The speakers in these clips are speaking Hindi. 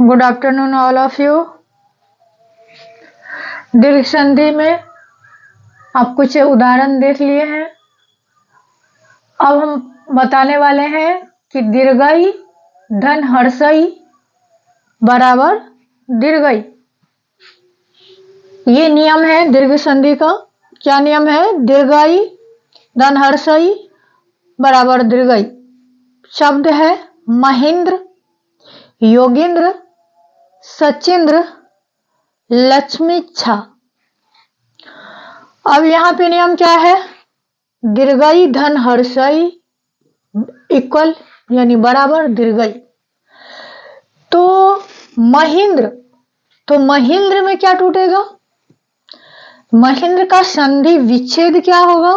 Good afternoon all of you. दीर्घ संधि में आप कुछ उदाहरण देख लिए हैं। अब हम बताने वाले हैं कि दीर्घई धन हर्षई बराबर दीर्घई। ये नियम है दीर्घ संधि का। क्या नियम है? दीर्घई धन हर्षई बराबर दीर्घई। शब्द है महेंद्र, योगेंद्र, सचिंद्र, लक्ष्मीच्छा। अब यहाँ पे नियम क्या है? दीर्घई धन हर्षई इक्वल यानी बराबर दीर्घई। तो महेंद्र, तो महेंद्र में क्या टूटेगा? महेंद्र का संधि विच्छेद क्या होगा?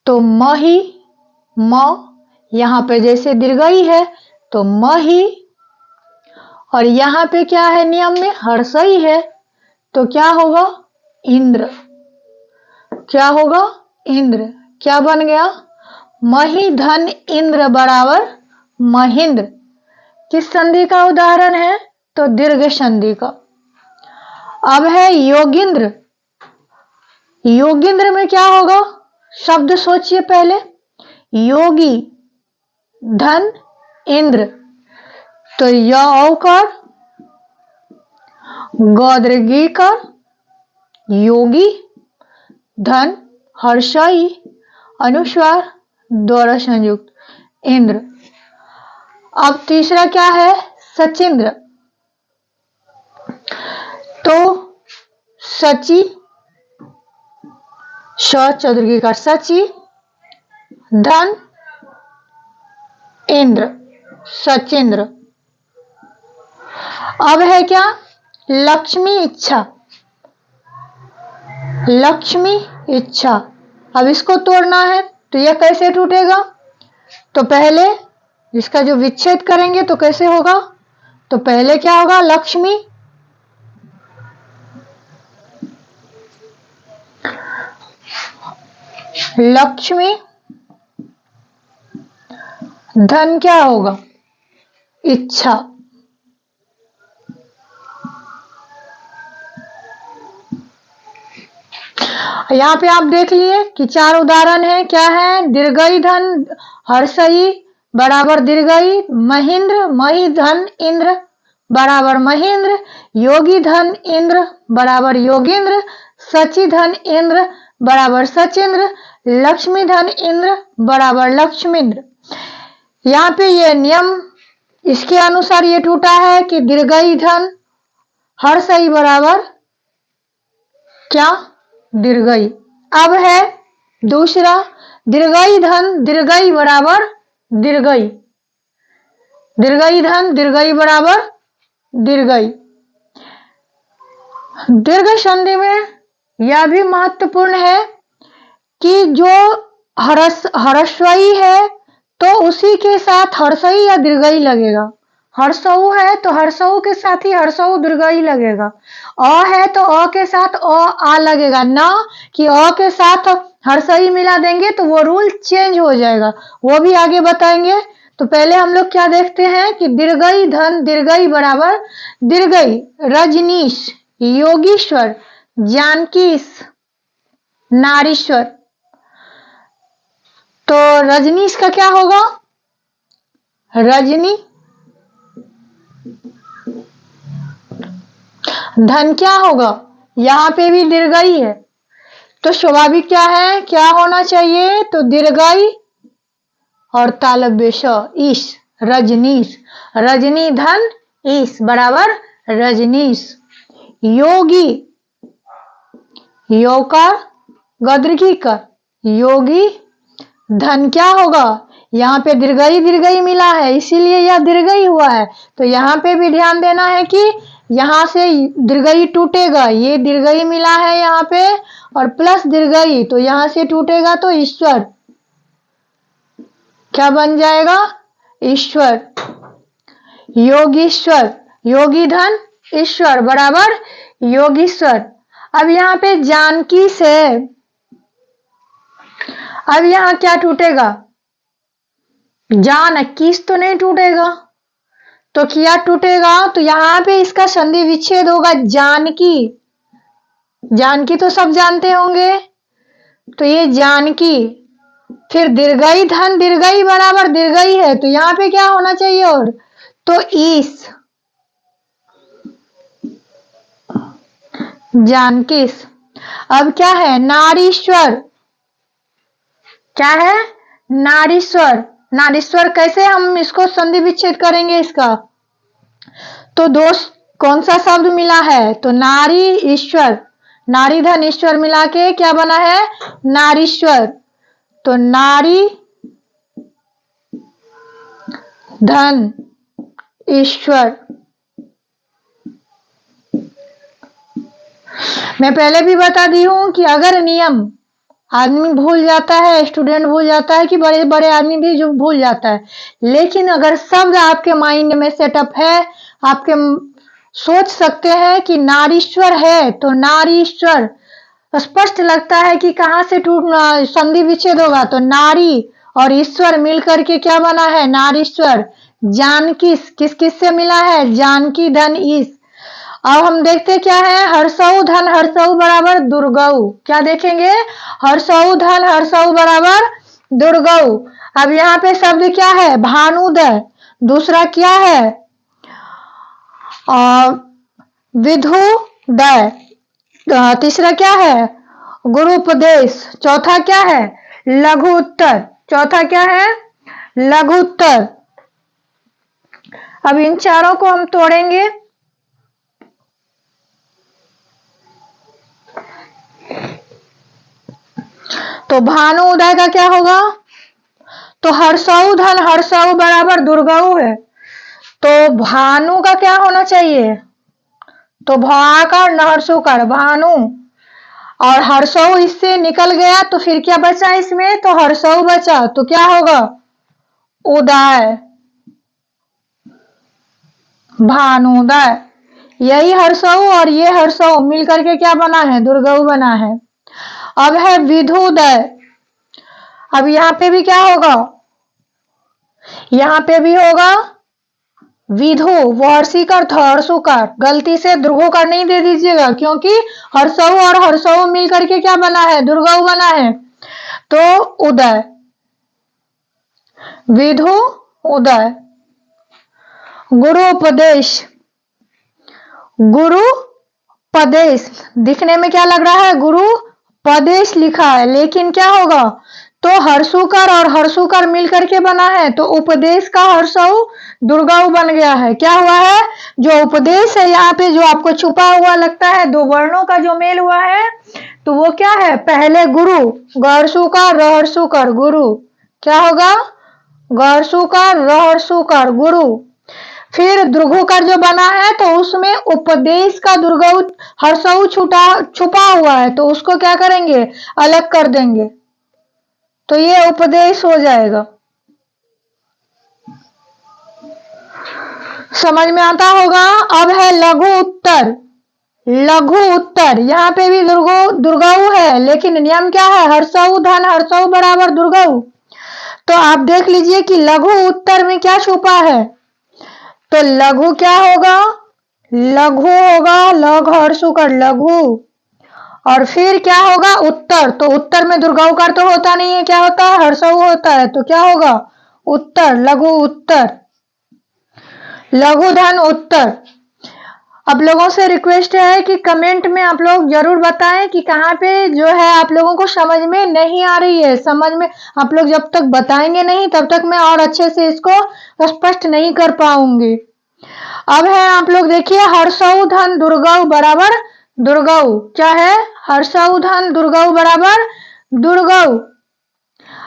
तो मही म, यहाँ पे जैसे दीर्घई है तो मही, और यहाँ पे क्या है नियम में? हर्षई है, तो क्या होगा? इंद्र। क्या होगा? इंद्र। क्या बन गया? मही धन इंद्र बराबर महेंद्र। किस संधि का उदाहरण है? तो दीर्घ संधि का। अब है योगेंद्र। योगेंद्र में क्या होगा? शब्द सोचिए पहले। योगी धन इंद्र, तो य औकार गौदृगी का योगी धन हर्षई अनुस्वार द्वारा संयुक्त इंद्र। अब तीसरा क्या है? सचिंद्र। तो सची श चौदृगी का सची धन इंद्र सचिंद्र। अब है क्या? लक्ष्मी इच्छा। लक्ष्मी इच्छा। अब इसको तोड़ना है तो यह कैसे टूटेगा? तो पहले इसका जो विच्छेद करेंगे तो कैसे होगा? तो पहले क्या होगा? लक्ष्मी, लक्ष्मी धन क्या होगा? इच्छा। यहाँ पे आप देख लिए कि चार उदाहरण है। क्या है? दीर्घई धन हर्षई बराबर दीर्घई, महेंद्र मही धन इंद्र बराबर महेंद्र, योगी धन इंद्र बराबर योगेंद्र, सची धन इंद्र बराबर सचिंद्र, लक्ष्मी धन इंद्र बराबर लक्ष्मींद्र। यहाँ पे ये नियम इसके अनुसार ये टूटा है कि दीर्घई धन हर्षई बराबर क्या? दीर्घई। अब है दूसरा दीर्घई धन दीर्घई बराबर दीर्घई। दीर्घई धन दीर्घई बराबर दीर्घई। दीर्घ संधि में यह भी महत्वपूर्ण है कि जो हर्षई है तो उसी के साथ हर्षई या दीर्घई लगेगा। हर्षऊ है तो हर्षऊ के साथ ही हर्षऊ दीर्घई लगेगा। अ है तो अ के साथ आ लगेगा, ना कि अ के साथ हर्षई मिला देंगे तो वो रूल चेंज हो जाएगा। वो भी आगे बताएंगे। तो पहले हम लोग क्या देखते हैं कि दीर्घई धन दीर्घई बराबर दीर्घई। रजनीश, योगीश्वर, जानकीश, नारीश्वर। तो रजनीश का क्या होगा? रजनी धन क्या होगा? यहाँ पे भी दीर्घई है तो स्वाभाविक क्या है? क्या होना चाहिए? तो दीर्घई और तालव्य श ईश, रजनीश। रजनी धन ईश बराबर रजनीश। योगी योकार गद्रगी का योगी धन क्या होगा? यहाँ पे दीर्घई दीर्घई मिला है इसीलिए यह दीर्घई हुआ है। तो यहाँ पे भी ध्यान देना है कि यहाँ से दीर्घई टूटेगा। ये दीर्घई मिला है यहाँ पे और प्लस दीर्घई, तो यहाँ से टूटेगा तो ईश्वर। क्या बन जाएगा? ईश्वर। योगीश्वर, योगी धन ईश्वर बराबर योगीश्वर। अब यहाँ पे जानकी से अब यहाँ क्या टूटेगा? जान किस तो नहीं टूटेगा, तो किया टूटेगा, तो यहाँ पे इसका संधि विच्छेद होगा जानकी। जानकी तो सब जानते होंगे, तो ये जानकी। फिर दीर्घई धन दीर्घई बराबर दीर्घई है, तो यहाँ पे क्या होना चाहिए और, तो ईस, जानकीस। अब क्या है, नारीश्वर। क्या है, नारीश्वर। नारीश्वर कैसे हम इसको संधि विच्छेद करेंगे इसका, तो दोस्त कौन सा शब्द मिला है, तो नारी ईश्वर, नारी धन ईश्वर मिला के क्या बना है, नारीश्वर। तो नारी धन ईश्वर। मैं पहले भी बता दी हूं कि अगर नियम आदमी भूल जाता है, स्टूडेंट भूल जाता है, कि बड़े बड़े आदमी भी जो भूल जाता है, लेकिन अगर शब्द आपके माइंड में सेटअप है, आपके सोच सकते हैं कि नारीश्वर है, तो नारीश्वर स्पष्ट लगता है कि कहाँ से टूट संधि विच्छेद होगा, तो नारी और ईश्वर मिलकर के क्या बना है, नारीश्वर। जानकी किस किस से मिला है, जानकी धन ईश। अब हम देखते क्या है, हर्षऊ धन हर्षऊ बराबर दुर्गऊ। क्या देखेंगे, हर्षऊ धन हर्षऊ बराबर दुर्गऊ। अब यहाँ पे शब्द क्या है, भानुदय। दूसरा क्या है, विधुदय। तीसरा क्या है, गुरुपदेश। चौथा क्या है, लघु उत्तर। चौथा क्या है, लघु उत्तर। अब इन चारों को हम तोड़ेंगे। तो भानु उदय का क्या होगा, तो हर्षऊ धन हर्षऊ बराबर दुर्गऊ है, तो भानु का क्या होना चाहिए, तो भाकार नहर्षुकार भानु। और हर्षऊ इससे निकल गया, तो फिर क्या बचा इसमें, तो हर्षऊ बचा, तो क्या होगा, उदय, भानुदय। यही हर्षऊ और ये हर्षऊ मिलकर के क्या बना है, दुर्गऊ बना है। अब है विधुदय। अब यहाँ पे भी क्या होगा, यहाँ पे भी होगा विधु, वो हर्षिकार था हर्षुकार, गलती से दुर्गोकार नहीं दे दीजिएगा, क्योंकि हर्षऊ और हर्षऊ मिलकर के क्या बना है, दुर्गऊ बना है। तो उदय, विधु उदय। गुरुपदेश, गुरुपदेश दिखने में क्या लग रहा है, गुरु पदेश लिखा है, लेकिन क्या होगा, तो हर्षुकार और हर्षुकार मिलकर के बना है, तो उपदेश का हर्षऊ दुर्गऊ बन गया है। क्या हुआ है, जो उपदेश है यहाँ पे जो आपको छुपा हुआ लगता है, दो वर्णों का जो मेल हुआ है, तो वो क्या है, पहले गुरु गहर्षुकार रहर्षुकार गुरु, क्या होगा, गहर्षुकार रहर्षुकार गुरु। फिर दुर्घुकार जो बना है, तो उसमें उपदेश का दुर्गऊ हर्षऊ छुपा हुआ है, तो उसको क्या करेंगे, अलग कर देंगे, तो ये उपदेश हो जाएगा। समझ में आता होगा। अब है लघु उत्तर। लघु उत्तर यहाँ पे भी दुर्गऊ है, लेकिन नियम क्या है, हर्षऊ धन हर्षऊ बराबर दुर्गऊ। तो आप देख लीजिए कि लघु उत्तर में क्या छुपा है, तो लघु क्या होगा, लघु होगा, लघु हर्षुकार लघु। और फिर क्या होगा, उत्तर, तो उत्तर में दुर्गौकार तो होता नहीं है, क्या होता है, हर्षऊ होता है, तो क्या होगा, उत्तर, लघु उत्तर, लघु धन उत्तर। अब लोगों से रिक्वेस्ट है कि कमेंट में आप लोग जरूर बताएं कि कहाँ पे जो है आप लोगों को समझ में नहीं आ रही है। समझ में आप लोग जब तक बताएंगे नहीं तब तक मैं और अच्छे से इसको स्पष्ट नहीं कर पाऊंगी। अब है आप लोग देखिए, हर्षऊ धन दुर्गऊ बराबर दुर्गऊ। क्या है, हर्षऊ धन दुर्गऊ बराबर दुर्गऊ।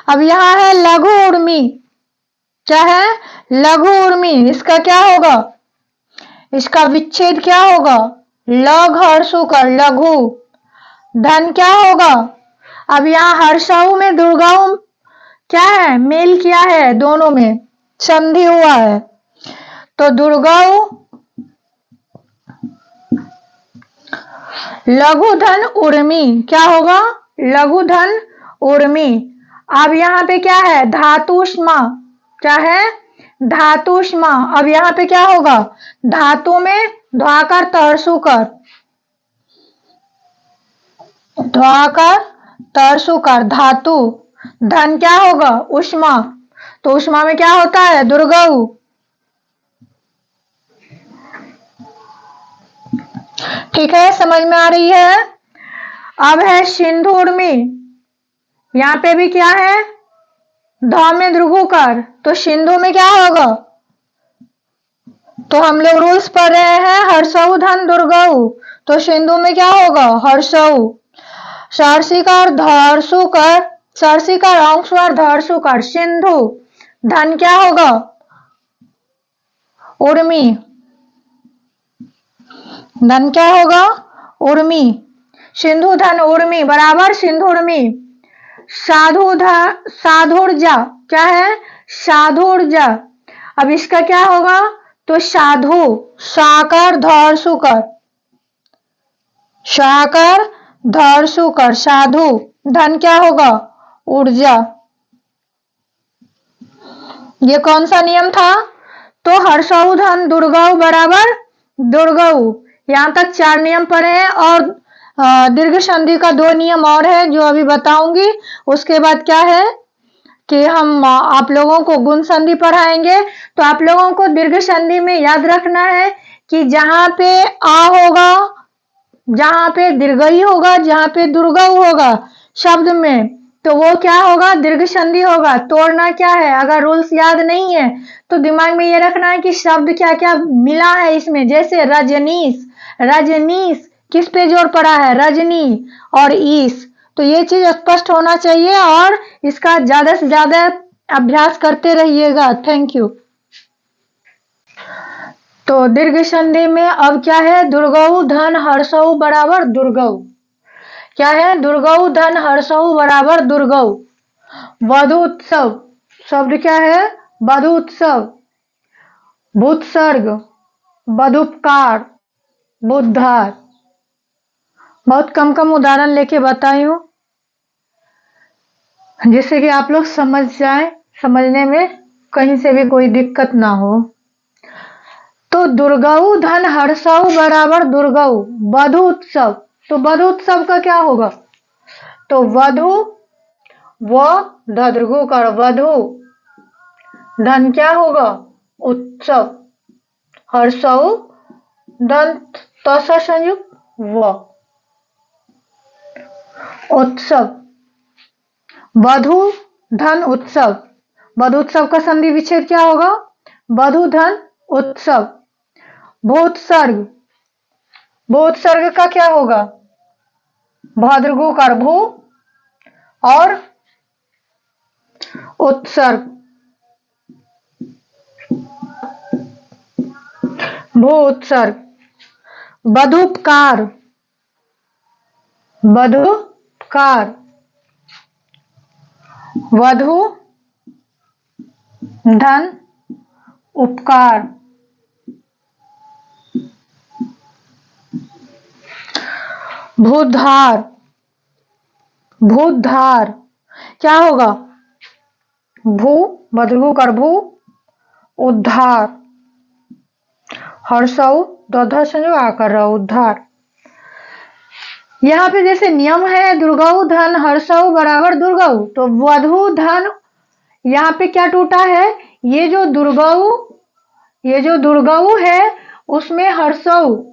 अब यहाँ है लघु उर्मी। क्या है, लघु उर्मी। इसका क्या होगा, इसका विच्छेद क्या होगा, लघ हर्षुकार लघु। धन क्या होगा, अब यहाँ हर्षऊ में दुर्गऊ क्या है, मेल किया है, दोनों में संधि हुआ है, तो दुर्गऊ लघु धन उर्मी। क्या होगा, लघु धन उर्मी। अब यहाँ पे क्या है, धातुष्मा। क्या है, धातुष्मा। अब यहाँ पे क्या होगा, धातु में ध्वाकार तहर्षुकर, ध्वाकार तहर्षुकर धातु, धन क्या होगा, उष्मा, तो उष्मा में क्या होता है, दुर्गऊ। ठीक है, समझ में आ रही है। अब है सिंधु उर्मी, यहाँ पे भी क्या है, ध में द्रुगुकार, तो सिंधु में क्या होगा, तो हम लोग रूल्स पढ़ रहे हैं, हर्षऊ धन दुर्गऊ, तो सिंधु में क्या होगा, हर्षऊ। सार्सिकार धर्षुकर, सार्सिकार अंशवार धर्षुकर, सिंधु, धन क्या होगा, उर्मी, धन क्या होगा, उर्मी, सिंधु धन उर्मी बराबर सिंधु उर्मी। साधुर्जा क्या है, साधुर्जा, अब इसका क्या होगा, तो साधु, साकार धर्षुकर, साकार धर्षुकर साधु, धन क्या होगा, ऊर्जा। ये कौन सा नियम था, तो हर्षऊ धन दुर्गऊ बराबर दुर्गऊ। यहाँ तक 4 नियम पढ़े हैं और दीर्घ संधि का 2 नियम और है जो अभी बताऊंगी। उसके बाद क्या है कि हम आप लोगों को गुण संधि पढ़ाएंगे। तो आप लोगों को दीर्घ संधि में याद रखना है कि जहां पे आ होगा, जहां पे दीर्घई होगा, जहां पे दुर्गऊ होगा शब्द में, तो वो क्या होगा, दीर्घ संधि होगा। तोड़ना क्या है, अगर रूल्स याद नहीं है तो दिमाग में ये रखना है कि शब्द क्या क्या मिला है इसमें, जैसे रजनीश, रजनीश किस पे जोर पड़ा है, रजनी और ईश, तो ये चीज स्पष्ट होना चाहिए और इसका ज्यादा से ज्यादा अभ्यास करते रहिएगा। Thank you. तो दीर्घ संधि में अब क्या है, दुर्गऊ धन हर्षऊ बराबर दुर्गऊ, क्या है, दुर्गऊ धन हर्षऊ बराबर दुर्गऊ। वधु उत्सव, शब्द क्या है, वधु उत्सव, भूतसर्ग, वधुपकार, बुद्धार। बहुत कम कम उदाहरण लेके बताई हूं जिससे कि आप लोग समझ जाए, समझने में कहीं से भी कोई दिक्कत ना हो। तो दुर्गऊ धन हर्षऊ बराबर दुर्गऊ। वधु उत्सव, तो वधु उत्सव का क्या होगा, तो वधु व दृगु कर वधु, धन क्या होगा, उत्सव, हर्षऊ दंत तस संयुक्त व, उत्सव, वधु धन उत्सव। वधु उत्सव का संधि विच्छेद क्या होगा, वधु धन उत्सव। भूतसर्ग, भूतसर्ग का क्या होगा, भद्रगु कर भू और उत्सर्ग, भू उत्सर्ग। वधुपकार, वधुपकार, वधु धन उपकार। भूधार, भूधार क्या होगा, भू बदलू कर भू, उद्धार, हर्षऊ दध संयोग आकर रहा उद्धार। यहाँ पे जैसे नियम है दुर्गऊ धन हर्षऊ बराबर दुर्गऊ, तो वधु धन यहाँ पे क्या टूटा है, ये जो दुर्गऊ है उसमें हर्षऊ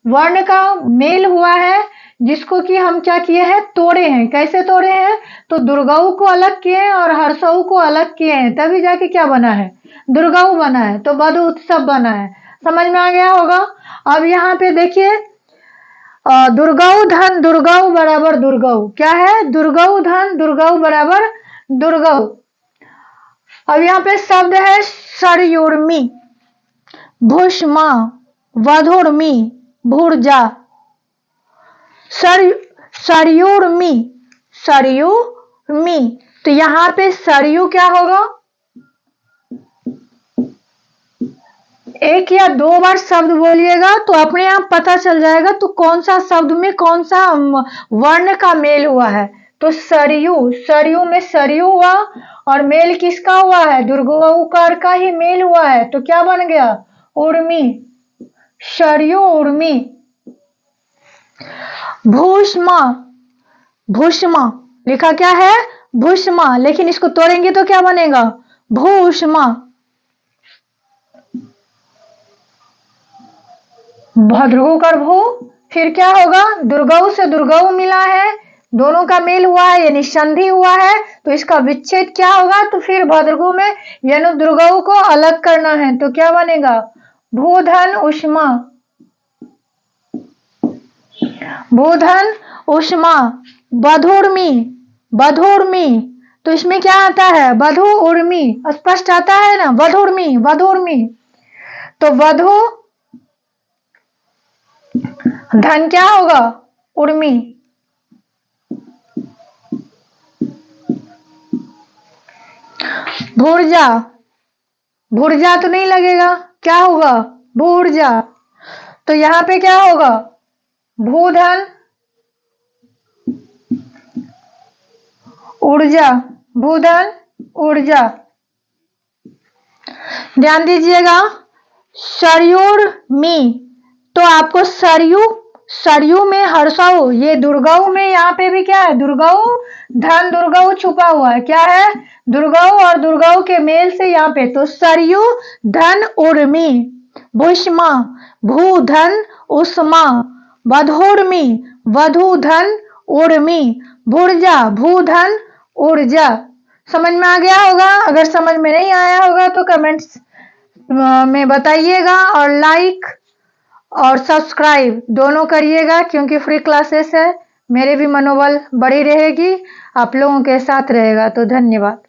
वर्ण का मेल हुआ है, जिसको कि हम क्या किए हैं, तोड़े हैं। कैसे तोड़े हैं, तो दुर्गऊ को अलग किए हैं और हर्षऊ को अलग किए हैं, तभी जाके क्या बना है, दुर्गऊ बना है, तो वधु उत्सव बना है। समझ में आ गया होगा। अब यहाँ पे देखिए दुर्गऊ धन दुर्गऊ बराबर दुर्गऊ, क्या है, दुर्गऊ धन दुर्गऊ बराबर दुर्गऊ। अब यहाँ पे शब्द है सरयुर्मी, भूष्मा, वधुर्मी, भूर्जा। सरयुर्मी, सरयुर्मी, तो यहाँ पे सरयू क्या होगा, एक या 2 बार शब्द बोलिएगा तो अपने आप पता चल जाएगा तो कौन सा शब्द में कौन सा वर्ण का मेल हुआ है। तो सरयू, सरयू में सरयू हुआ और मेल किसका हुआ है? दुर्गौकार का ही मेल हुआ है, तो क्या बन गया? उर्मी, सरयू उर्मी। भूष्मा, भूष्मा लिखा क्या है? भूष्मा, लेकिन इसको तोड़ेंगे तो क्या बनेगा? भूष्मा। भद्रगुकर भू, फिर क्या होगा? दुर्गऊ से दुर्गऊ मिला है, दोनों का मेल हुआ है यानी संधि हुआ है, तो इसका विच्छेद क्या होगा? तो फिर भद्रगु में यानी दुर्गऊ को अलग करना है, तो क्या बनेगा? भूधन उष्मा, भूधन उष्मा। बधूर्मी, बधूर्मी, तो इसमें क्या आता है? वधु उर्मी, स्पष्ट आता है ना? वधूर्मी, वधूर्मी। तो वधु धन क्या होगा? उर्मी। भूर्जा, भूर्जा तो नहीं लगेगा, क्या होगा? भूर्जा। तो यहाँ पे क्या होगा? भूधन ऊर्जा, भूधन ऊर्जा। ध्यान दीजिएगा, सरयूर मी, तो आपको सरयू, सरयू में हर्षऊ, ये दुर्गऊ में यहाँ पे भी क्या है? दुर्गऊ धन, दुर्गऊ छुपा हुआ है, क्या है? दुर्गऊ और दुर्गऊ के मेल से यहाँ पे, तो सरयू धन उर्मी। भूष्मा, भूधन उष्मा। वधूर्मी, वधूधन उर्मी। भूर्जा, भूधन ऊर्जा। समझ में आ गया होगा? अगर समझ में नहीं आया होगा तो कमेंट्स में बताइएगा, और लाइक और सब्सक्राइब दोनों करिएगा, क्योंकि फ्री क्लासेस है, मेरे भी मनोबल बढ़ी रहेगी, आप लोगों के साथ रहेगा। तो धन्यवाद।